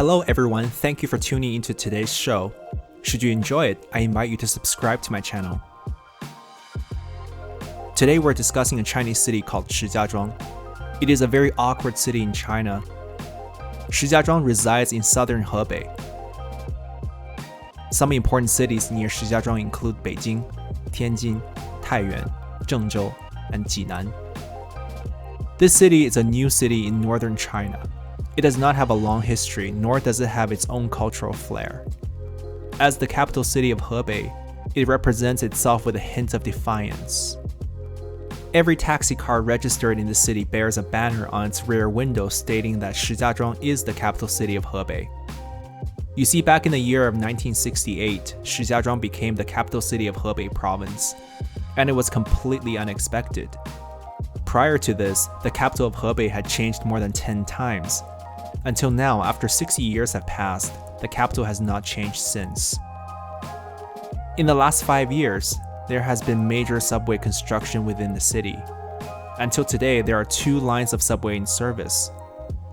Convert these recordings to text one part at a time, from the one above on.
Hello everyone, thank you for tuning into today's show. Should you enjoy it, I invite you to subscribe to my channel. Today we're discussing a Chinese city called Shijiazhuang. It is a very awkward city in China. Shijiazhuang resides in southern Hebei. Some important cities near Shijiazhuang include Beijing, Tianjin, Taiyuan, Zhengzhou, and Jinan. This city is a new city in northern China. It does not have a long history, nor does it have its own cultural flair. As the capital city of Hebei, it represents itself with a hint of defiance. Every taxi car registered in the city bears a banner on its rear window stating that Shijiazhuang is the capital city of Hebei. You see, back in the year of 1968, Shijiazhuang became the capital city of Hebei province, and it was completely unexpected. Prior to this, the capital of Hebei had changed more than 10 times. Until now, after 60 years have passed, the capital has not changed since. In the last 5 years, there has been major subway construction within the city. Until today, there are 2 lines of subway in service.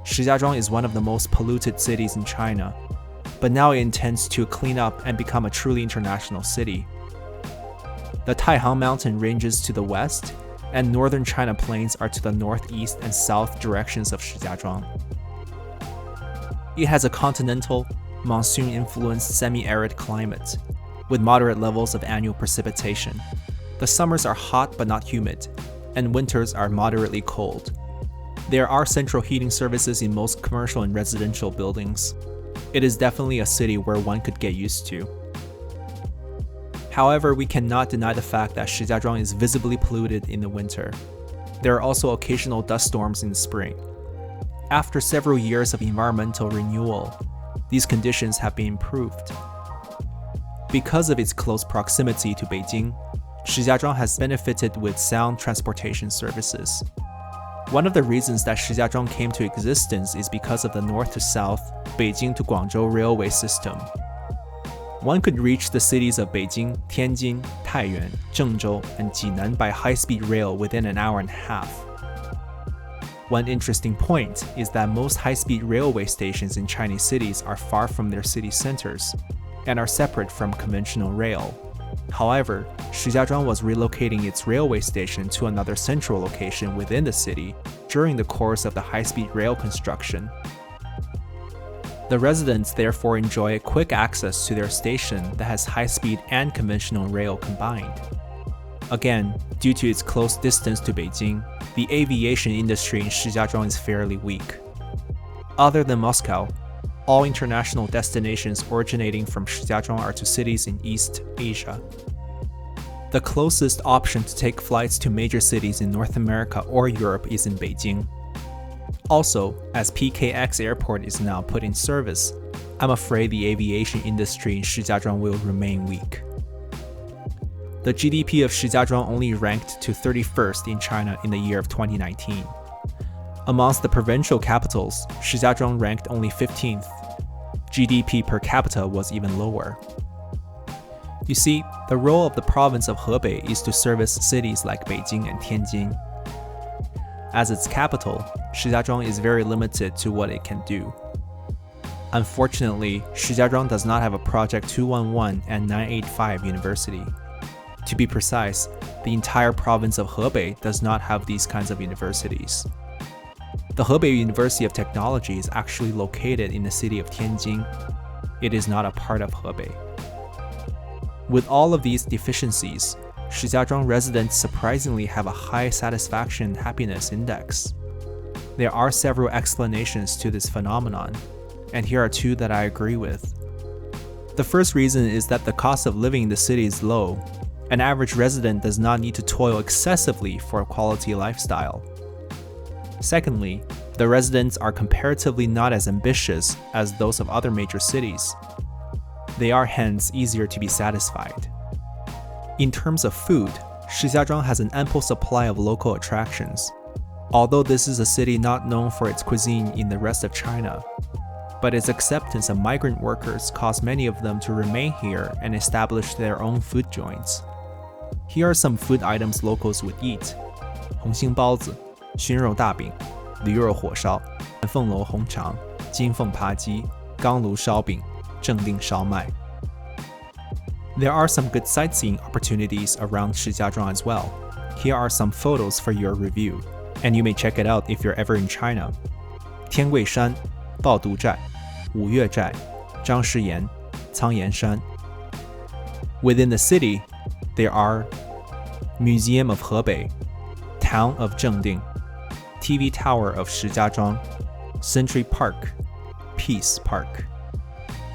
Shijiazhuang is one of the most polluted cities in China, but now it intends to clean up and become a truly international city. The Taihang mountain ranges to the west, and northern China plains are to the northeast and south directions of Shijiazhuang. It has a continental, monsoon-influenced semi-arid climate, with moderate levels of annual precipitation. The summers are hot but not humid, and winters are moderately cold. There are central heating services in most commercial and residential buildings. It is definitely a city where one could get used to. However, we cannot deny the fact that Shijiazhuang is visibly polluted in the winter. There are also occasional dust storms in the spring. After several years of environmental renewal, these conditions have been improved. Because of its close proximity to Beijing, Shijiazhuang has benefited with sound transportation services. One of the reasons that Shijiazhuang came to existence is because of the north to south, Beijing to Guangzhou railway system. One could reach the cities of Beijing, Tianjin, Taiyuan, Zhengzhou, and Jinan by high-speed rail within an hour and a half. One interesting point is that most high-speed railway stations in Chinese cities are far from their city centers and are separate from conventional rail. However, Shijiazhuang was relocating its railway station to another central location within the city during the course of the high-speed rail construction. The residents therefore enjoy quick access to their station that has high-speed and conventional rail combined. Again, due to its close distance to Beijing, the aviation industry in Shijiazhuang is fairly weak. Other than Moscow, all international destinations originating from Shijiazhuang are to cities in East Asia. The closest option to take flights to major cities in North America or Europe is in Beijing. Also, as PKX Airport is now put in service, I'm afraid the aviation industry in Shijiazhuang will remain weak. The GDP of Shijiazhuang only ranked to 31st in China in the year of 2019. Amongst the provincial capitals, Shijiazhuang ranked only 15th. GDP per capita was even lower. You see, the role of the province of Hebei is to service cities like Beijing and Tianjin. As its capital, Shijiazhuang is very limited to what it can do. Unfortunately, Shijiazhuang does not have a Project 211 and 985 university. To be precise, the entire province of Hebei does not have these kinds of universities. The Hebei University of Technology is actually located in the city of Tianjin. It is not a part of Hebei. With all of these deficiencies, Shijiazhuang residents surprisingly have a high satisfaction and happiness index. There are several explanations to this phenomenon, and here are 2 that I agree with. The first reason is that the cost of living in the city is low. An average resident does not need to toil excessively for a quality lifestyle. Secondly, the residents are comparatively not as ambitious as those of other major cities. They are hence easier to be satisfied. In terms of food, Shijiazhuang has an ample supply of local attractions, although this is a city not known for its cuisine in the rest of China. But its acceptance of migrant workers caused many of them to remain here and establish their own food joints. Here are some food items locals would eat: 红星包子、熏肉大饼、驴肉火烧、凤楼红肠、金凤扒鸡、钢炉烧饼、正定烧麦. There are some good sightseeing opportunities around Shijiazhuang as well. Here are some photos for your review, and you may check it out if you're ever in China. 天桂山、抱独寨、五岳寨、张师岩、苍岩山. Within the city, there are Museum of Hebei, Town of Zhengding, TV Tower of Shijiazhuang, Century Park, Peace Park.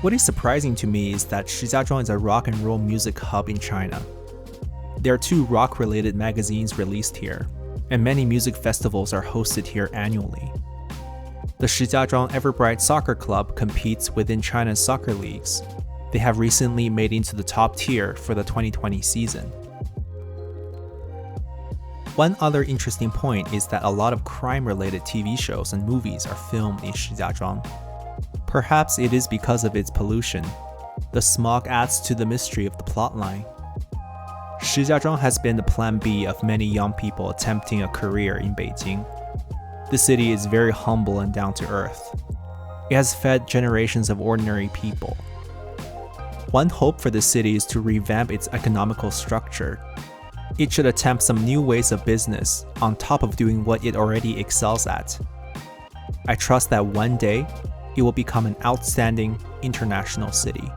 What is surprising to me is that Shijiazhuang is a rock and roll music hub in China. There are 2 rock-related magazines released here, and many music festivals are hosted here annually. The Shijiazhuang Everbright Soccer Club competes within China's soccer leagues. They have recently made into the top tier for the 2020 season. One other interesting point is that a lot of crime-related TV shows and movies are filmed in Shijiazhuang. Perhaps it is because of its pollution. The smog adds to the mystery of the plotline. Shijiazhuang has been the plan B of many young people attempting a career in Beijing. The city is very humble and down to earth. It has fed generations of ordinary people. One hope for the city is to revamp its economical structure. It should attempt some new ways of business on top of doing what it already excels at. I trust that one day, it will become an outstanding international city.